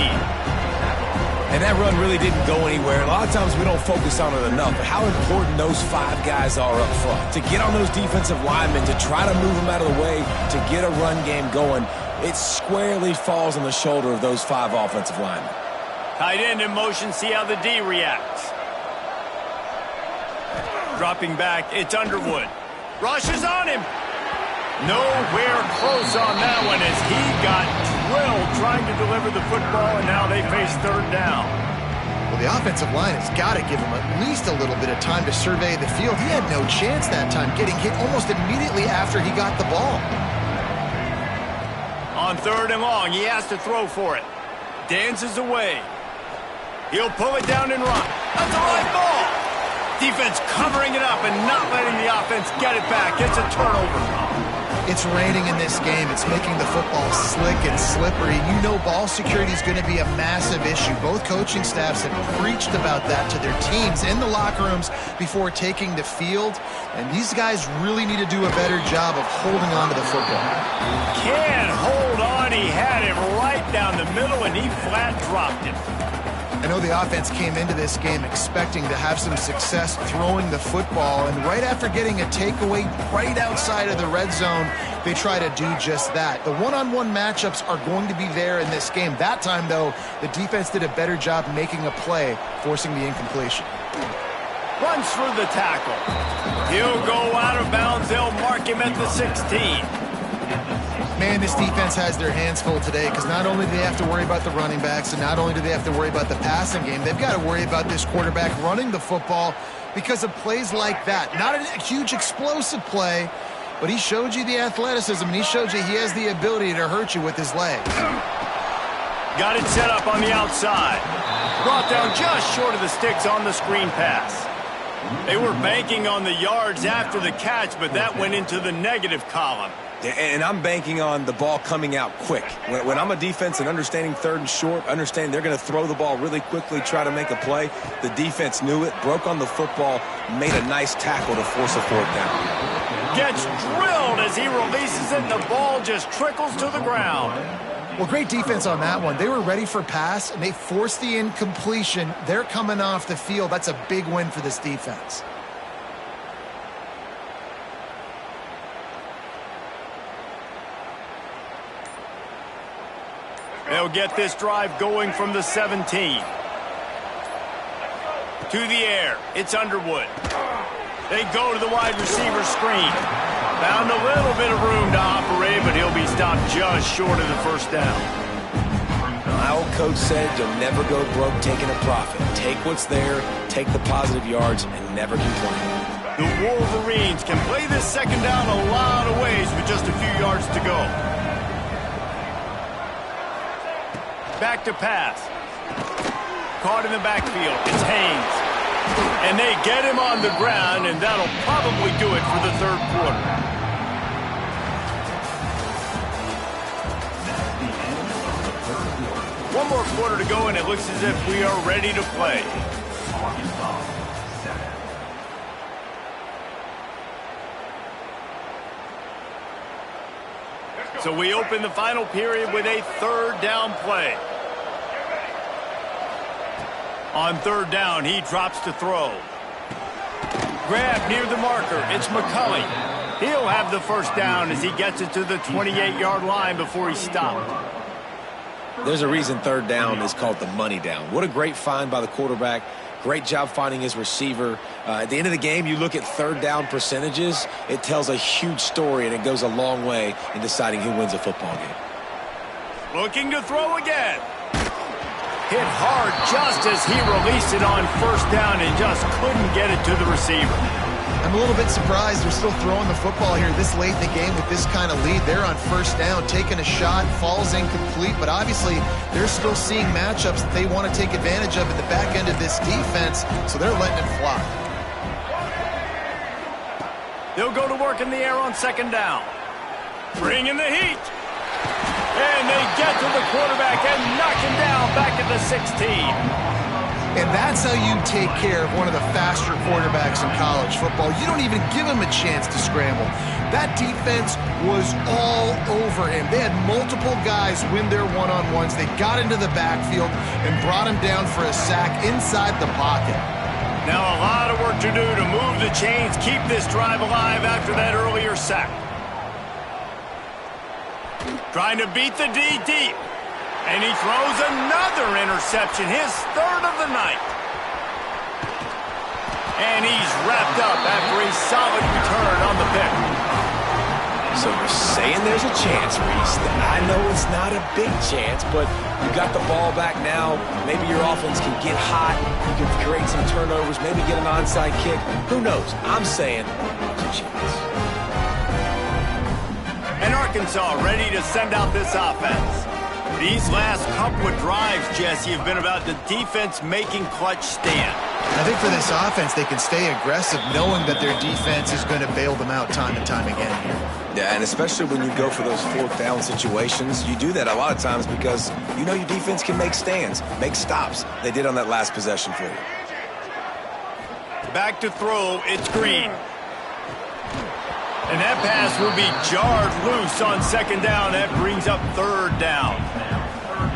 Speaker 2: And that run really didn't go anywhere. A lot of times we don't focus on it enough, but how important those 5 guys are up front. To get on those defensive linemen, to try to move them out of the way, to get a run game going, it squarely falls on the shoulder of those 5 offensive linemen.
Speaker 1: Tight end in motion, see how the D reacts. Dropping back, it's Underwood. Rushes on him. Nowhere close on that one as he got drilled trying to deliver the football, and now they face 3rd down.
Speaker 3: Well, the offensive line has got to give him at least a little bit of time to survey the field. He had no chance that time, getting hit almost immediately after he got the ball.
Speaker 1: On 3rd and long, he has to throw for it. Dances away. He'll pull it down and run. That's a live ball. Defense covering it up and not letting the offense get it back. It's a turnover.
Speaker 3: It's raining in this game. It's making the football slick and slippery. You know ball security is going to be a massive issue. Both coaching staffs have preached about that to their teams in the locker rooms before taking the field. And these guys really need to do a better job of holding on to the football.
Speaker 1: Can't hold on. He had it right down the middle, and he flat dropped it.
Speaker 3: I know the offense came into this game expecting to have some success throwing the football, and right after getting a takeaway right outside of the red zone, they try to do just that. The one-on-one matchups are going to be there in this game. That time, though, the defense did a better job making a play, forcing the incompletion.
Speaker 1: Runs through the tackle. He'll go out of bounds. They'll mark him at the 16.
Speaker 3: Man, this defense has their hands full today because not only do they have to worry about the running backs and not only do they have to worry about the passing game, they've got to worry about this quarterback running the football because of plays like that. Not a huge explosive play, but he showed you the athleticism, and he showed you he has the ability to hurt you with his legs.
Speaker 1: Got it set up on the outside. Brought down just short of the sticks on the screen pass. They were banking on the yards after the catch, but that went into the negative column.
Speaker 2: And I'm banking on the ball coming out quick. When I'm a defense and understanding 3rd and short, understanding they're going to throw the ball really quickly, try to make a play, the defense knew it, broke on the football, made a nice tackle to force a 4th down.
Speaker 1: Gets drilled as he releases it, and the ball just trickles to the ground.
Speaker 3: Well, great defense on that one. They were ready for pass, and they forced the incompletion. They're coming off the field. That's a big win for this defense.
Speaker 1: They'll get this drive going from the 17. To the air. It's Underwood. They go to the wide receiver screen. Found a little bit of room to operate, but he'll be stopped just short of the 1st down.
Speaker 2: My old coach said you'll never go broke taking a profit. Take what's there, take the positive yards, and never complain.
Speaker 1: The Wolverines can play this 2nd down a lot of ways with just a few yards to go. Back to pass. Caught in the backfield. It's Haynes. And they get him on the ground, and that'll probably do it for the 3rd quarter. One more quarter to go, and it looks as if we are ready to play. So we open the final period with a 3rd down play. On 3rd down, he drops to throw. Grab near the marker. It's McCulley. He'll have the 1st down as he gets it to the 28-yard line before he's stopped.
Speaker 2: There's a reason 3rd down is called the money down. What a great find by the quarterback. Great job finding his receiver. At the end of the game, you look at 3rd down percentages. It tells a huge story, and it goes a long way in deciding who wins a football game.
Speaker 1: Looking to throw again. Hit hard just as he released it on 1st down and just couldn't get it to the receiver.
Speaker 3: I'm a little bit surprised they're still throwing the football here this late in the game with this kind of lead. They're on 1st down, taking a shot, falls incomplete, but obviously they're still seeing matchups that they want to take advantage of in the back end of this defense, so they're letting it fly.
Speaker 1: They'll go to work in the air on 2nd down. Bring in the heat. And they get to the quarterback and knock him down back at the 16.
Speaker 3: And that's how you take care of one of the faster quarterbacks in college football. You don't even give him a chance to scramble. That defense was all over him. They had multiple guys win their one-on-ones. They got into the backfield and brought him down for a sack inside the pocket.
Speaker 1: Now a lot of work to do to move the chains, keep this drive alive after that earlier sack. Trying to beat the D deep. And he throws another interception, his third of the night. And he's wrapped up after a solid return on the pick.
Speaker 2: So you're saying there's a chance, Reese. I know it's not a big chance, but you got the ball back now. Maybe your offense can get hot. You can create some turnovers, maybe get an onside kick. Who knows? I'm saying there's a chance.
Speaker 1: And Arkansas ready to send out this offense. These last couple of drives, Jesse, have been about the defense making clutch stand.
Speaker 3: I think for this offense, they can stay aggressive knowing that their defense is going to bail them out time and time again here.
Speaker 2: Yeah, and especially when you go for those fourth down situations, you do that a lot of times because you know your defense can make stands, make stops. They did on that last possession for you.
Speaker 1: Back to throw, it's Green. And that pass will be jarred loose on second down. That brings up third down.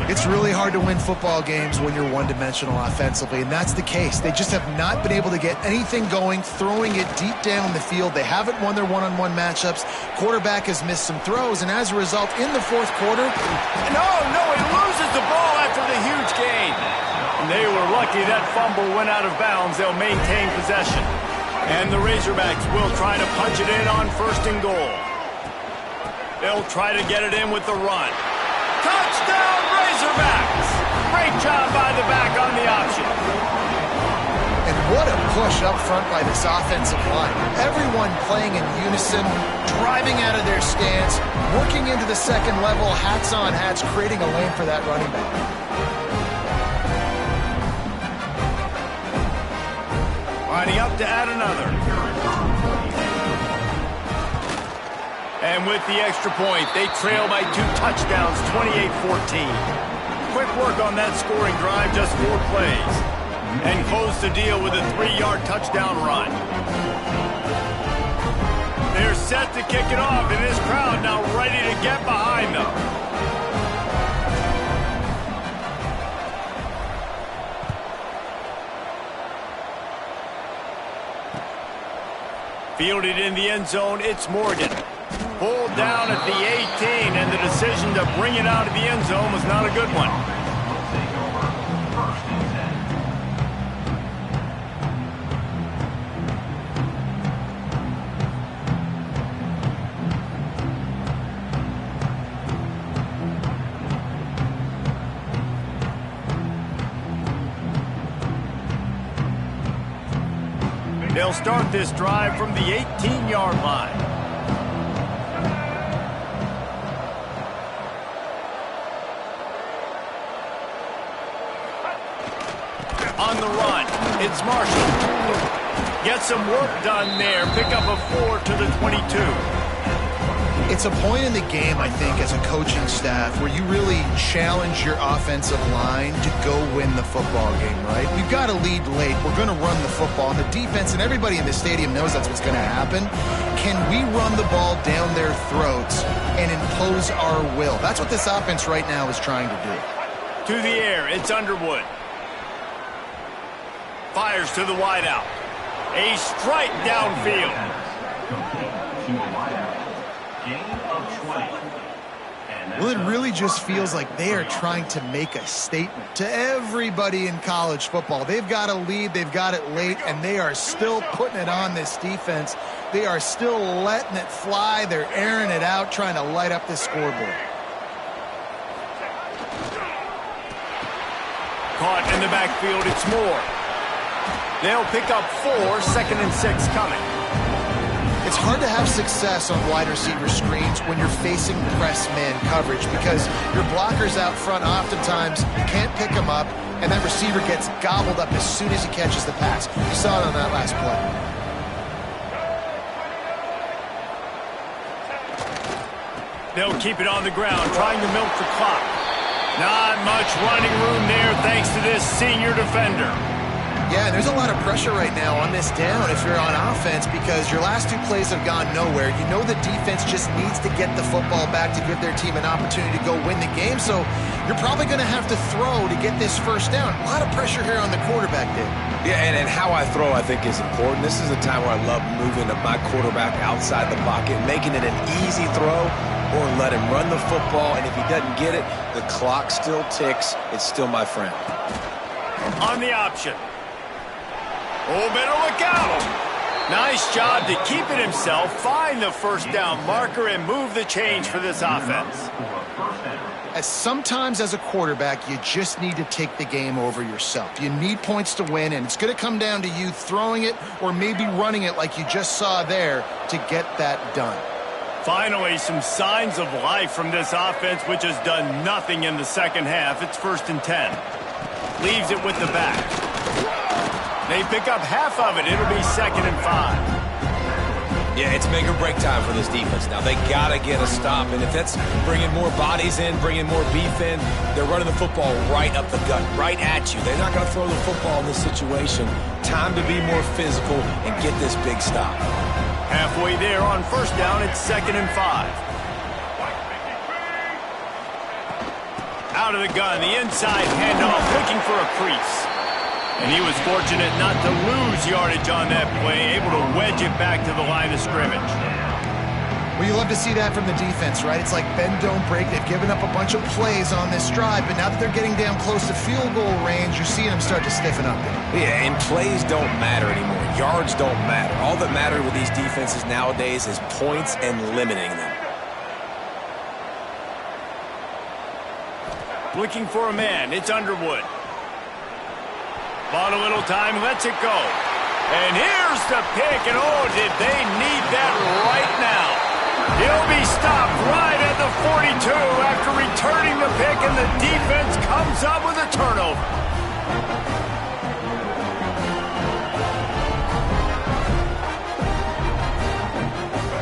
Speaker 3: It's really hard to win football games when you're one-dimensional offensively, and that's the case. They just have not been able to get anything going, throwing it deep down the field. They haven't won their one-on-one matchups. Quarterback has missed some throws, and as a result, in the fourth quarter...
Speaker 1: No, he loses the ball after the huge gain. And they were lucky that fumble went out of bounds. They'll maintain possession. And the Razorbacks will try to punch it in on first and goal. They'll try to get it in with the run. Touchdown, Razorbacks! Great job by the back on the option.
Speaker 3: And what a push up front by this offensive line. Everyone playing in unison, driving out of their stance, working into the second level, hats on hats, creating a lane for that running back.
Speaker 1: Lining up to add another. And with the extra point, they trail by 2 touchdowns, 28-14. Quick work on that scoring drive, just 4 plays. And close the deal with a 3-yard touchdown run. They're set to kick it off, and this crowd now ready to get behind them. Fielded in the end zone, it's Morgan. Pulled down at the 18, and the decision to bring it out of the end zone was not a good one. They'll start this drive from the 18-yard line. On the run, it's Marshall. Get some work done there. Pick up a 4 to the 22.
Speaker 3: It's a point in the game, I think, as a coaching staff where you really challenge your offensive line to go win the football game, right? We've got to lead late. We're going to run the football. And the defense and everybody in the stadium knows that's what's going to happen. Can we run the ball down their throats and impose our will? That's what this offense right now is trying to do.
Speaker 1: To the air, it's Underwood. Fires to the wideout. A strike downfield.
Speaker 3: Well, it really just feels like they are trying to make a statement to everybody in college football. They've got a lead, they've got it late, and they are still putting it on this defense. They are still letting it fly. They're airing it out, trying to light up this scoreboard.
Speaker 1: Caught in the backfield, it's Moore. They'll pick up 4, 2nd and 6 coming.
Speaker 3: It's hard to have success on wide receiver screens when you're facing press man coverage because your blockers out front oftentimes can't pick them up, and that receiver gets gobbled up as soon as he catches the pass. You saw it on that last play.
Speaker 1: They'll keep it on the ground, trying to milk the clock. Not much running room there. thanks to this senior defender.
Speaker 3: Yeah, and there's a lot of pressure right now on this down if you're on offense because your last two plays have gone nowhere. You know the defense just needs to get the football back to give their team an opportunity to go win the game, so you're probably going to have to throw to get this first down. A lot of pressure here on the quarterback, Dave.
Speaker 2: Yeah, and how I throw, I think, is important. This is a time where I love moving my quarterback outside the pocket, making it an easy throw, or let him run the football, and if he doesn't get it, the clock still ticks. It's still my friend.
Speaker 1: On the option. Oh, better look out. Nice job to keep it himself, find the first down marker, and move the change for this offense.
Speaker 3: As sometimes as a quarterback, you just need to take the game over yourself. You need points to win, and it's going to come down to you throwing it or maybe running it like you just saw there to get that done.
Speaker 1: Finally, some signs of life from this offense, which has done nothing in the second half. It's 1st and 10. Leaves it with the back. They pick up half of it. It'll be 2nd and 5.
Speaker 2: Yeah, it's make or break time for this defense. Now, they got to get a stop, and if that's bringing more bodies in, bringing more beef in, they're running the football right up the gut, right at you. They're not going to throw the football in this situation. Time to be more physical and get this big stop.
Speaker 1: Halfway there on 1st down, it's 2nd and 5. Out of the gun, the inside handoff, looking for a crease. And he was fortunate not to lose yardage on that play, able to wedge it back to the line of scrimmage.
Speaker 3: Well, you love to see that from the defense, right? It's like bend, don't break. They've given up a bunch of plays on this drive, but now that they're getting down close to field goal range, you're seeing them start to stiffen up.
Speaker 2: Yeah, and plays don't matter anymore. Yards don't matter. All that matters with these defenses nowadays is points and limiting them.
Speaker 1: Looking for a man. It's Underwood. Bought a little time, lets it go. And here's the pick, and oh, did they need that right now. He'll be stopped right at the 42 after returning the pick, and the defense comes up with a turnover.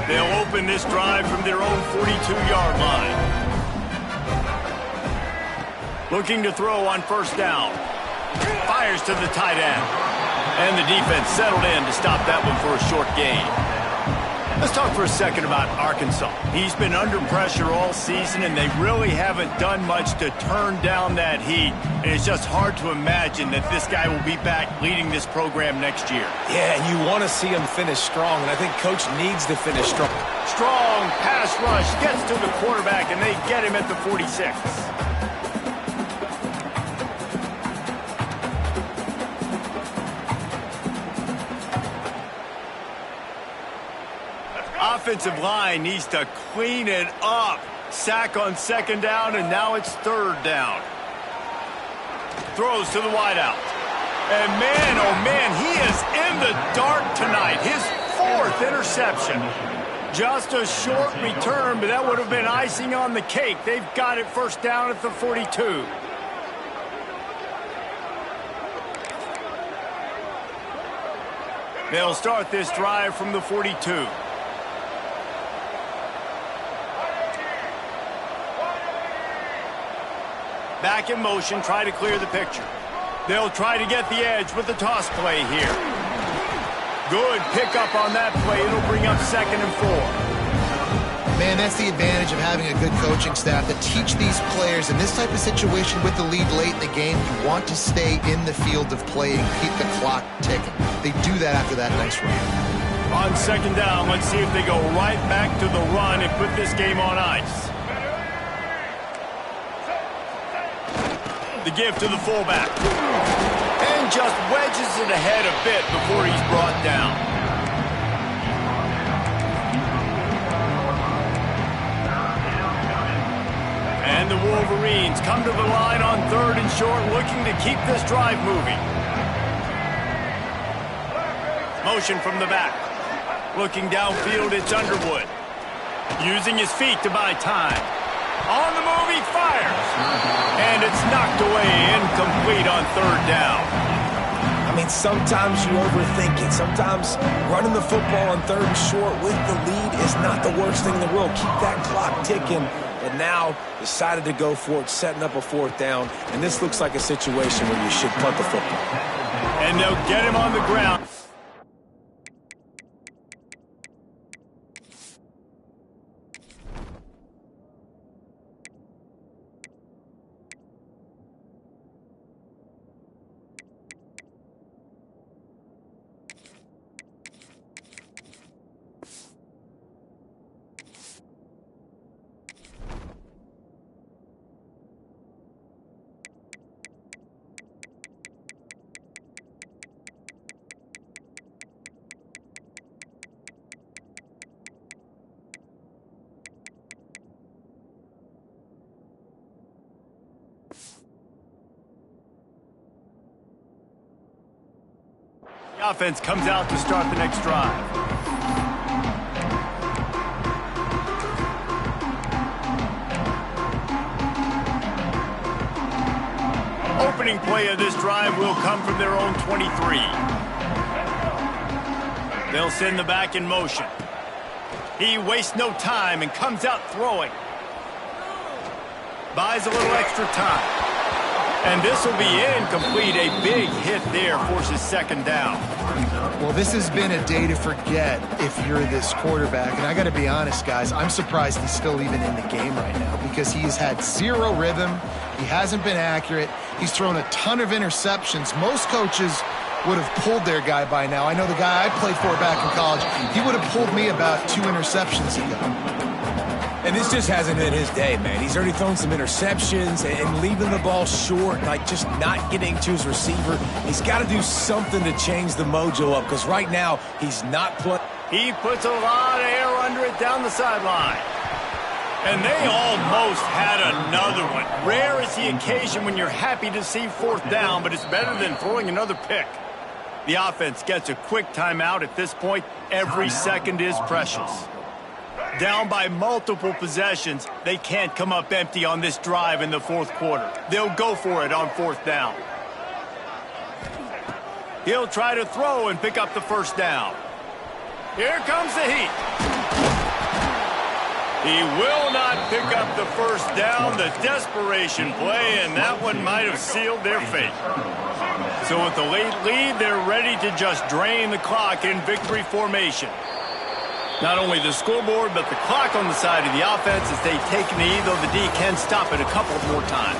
Speaker 1: They'll open this drive from their own 42-yard line. Looking to throw on 1st down. Fires to the tight end. And the defense settled in to stop that one for a short gain. Let's talk for a second about Arkansas. He's been under pressure all season, and they really haven't done much to turn down that heat. And it's just hard to imagine that this guy will be back leading this program next year.
Speaker 2: Yeah, and you want to see him finish strong, and I think Coach needs to finish strong.
Speaker 1: Strong pass rush gets to the quarterback, and they get him at the 46. Offensive line needs to clean it up. Sack on 2nd down, and now it's 3rd down. Throws to the wideout. And man, oh man, he is in the dark tonight. His 4th interception. Just a short return, but that would have been icing on the cake. They've got it 1st down at the 42. They'll start this drive from the 42. Back in motion, try to clear the picture. They'll try to get the edge with the toss play here. Good pickup on that play. It'll bring up 2nd and 4.
Speaker 3: Man, that's the advantage of having a good coaching staff to teach these players in this type of situation with the lead late in the game. You want to stay in the field of play and keep the clock ticking. They do that after that nice run.
Speaker 1: On 2nd down, let's see if they go right back to the run and put this game on ice. The give to the fullback. And just wedges it ahead a bit before he's brought down. And the Wolverines come to the line on 3rd and short, looking to keep this drive moving. Motion from the back. Looking downfield, it's Underwood. Using his feet to buy time. On the move, he fires. And it's knocked away, incomplete on 3rd down.
Speaker 2: I mean, sometimes you overthink it. Sometimes running the football on 3rd and short with the lead is not the worst thing in the world. Keep that clock ticking but now decided to go for it, setting up a 4th down, and this looks like a situation where you should punt the football.
Speaker 1: And they'll get him on the ground. The offense comes out to start the next drive. Opening play of this drive will come from their own 23. They'll send the back in motion. He wastes no time and comes out throwing. Buys a little extra time. And this will be incomplete. A big hit there forces 2nd down.
Speaker 3: Well, this has been a day to forget if you're this quarterback. And I got to be honest, guys, I'm surprised he's still even in the game right now because he's had 0 rhythm. He hasn't been accurate. He's thrown a ton of interceptions. Most coaches would have pulled their guy by now. I know the guy I played for back in college, he would have pulled me about 2 interceptions ago.
Speaker 2: And this just hasn't been his day, man. He's already thrown some interceptions and leaving the ball short, like just not getting to his receiver. He's got to do something to change the mojo up because right now he's not playing.
Speaker 1: He puts a lot of air under it down the sideline. And they almost had another one. Rare is the occasion when you're happy to see 4th down, but it's better than throwing another pick. The offense gets a quick timeout at this point. Every second is precious. Down by multiple possessions, they can't come up empty on this drive in the 4th quarter. They'll go for it on 4th down. He'll try to throw and pick up the 1st down. Here comes the heat. He will not pick up the 1st down. The desperation play, and that one might have sealed their fate. So with the late lead, they're ready to just drain the clock in victory formation. Not only the scoreboard, but the clock on the side of the offense as they take a knee, though the D can stop it a couple more times.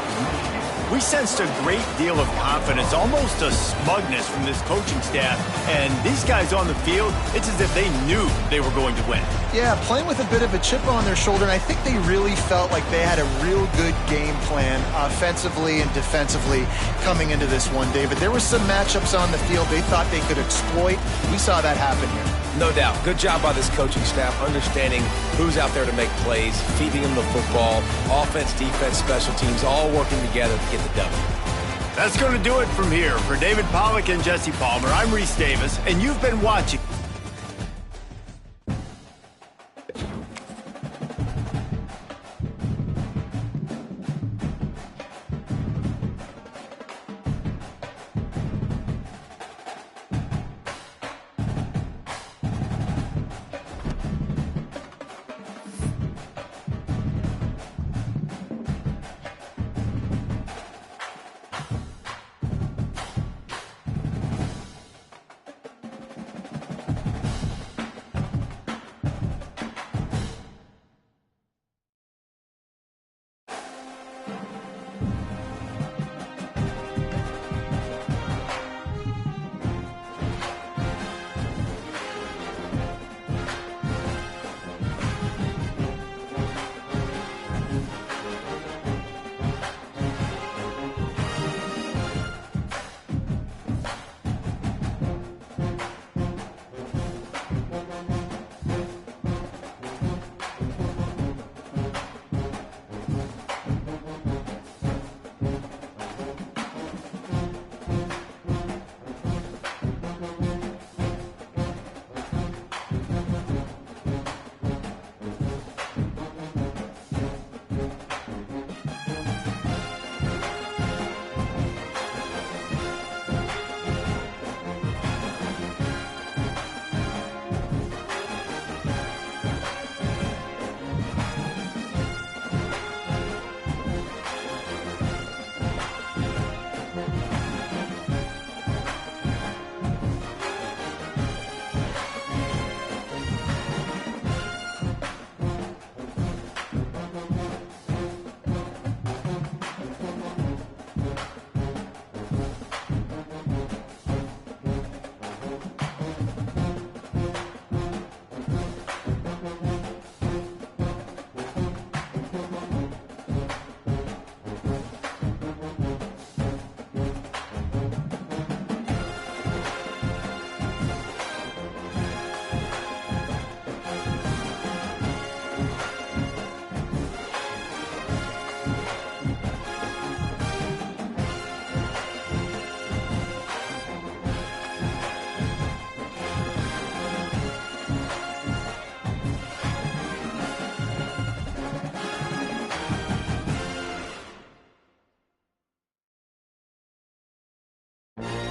Speaker 1: We sensed a great deal of confidence, almost a smugness from this coaching staff. And these guys on the field, it's as if they knew they were going to win.
Speaker 3: Yeah, playing with a bit of a chip on their shoulder, and I think they really felt like they had a real good game plan offensively and defensively coming into this one, David. There were some matchups on the field they thought they could exploit. We saw that happen here.
Speaker 2: No doubt. Good job by this coaching staff understanding who's out there to make plays, feeding them the football, offense, defense, special teams, all working together to get the W.
Speaker 1: That's going to do it from here. For David Pollack and Jesse Palmer, I'm Reese Davis, and you've been watching.
Speaker 3: it.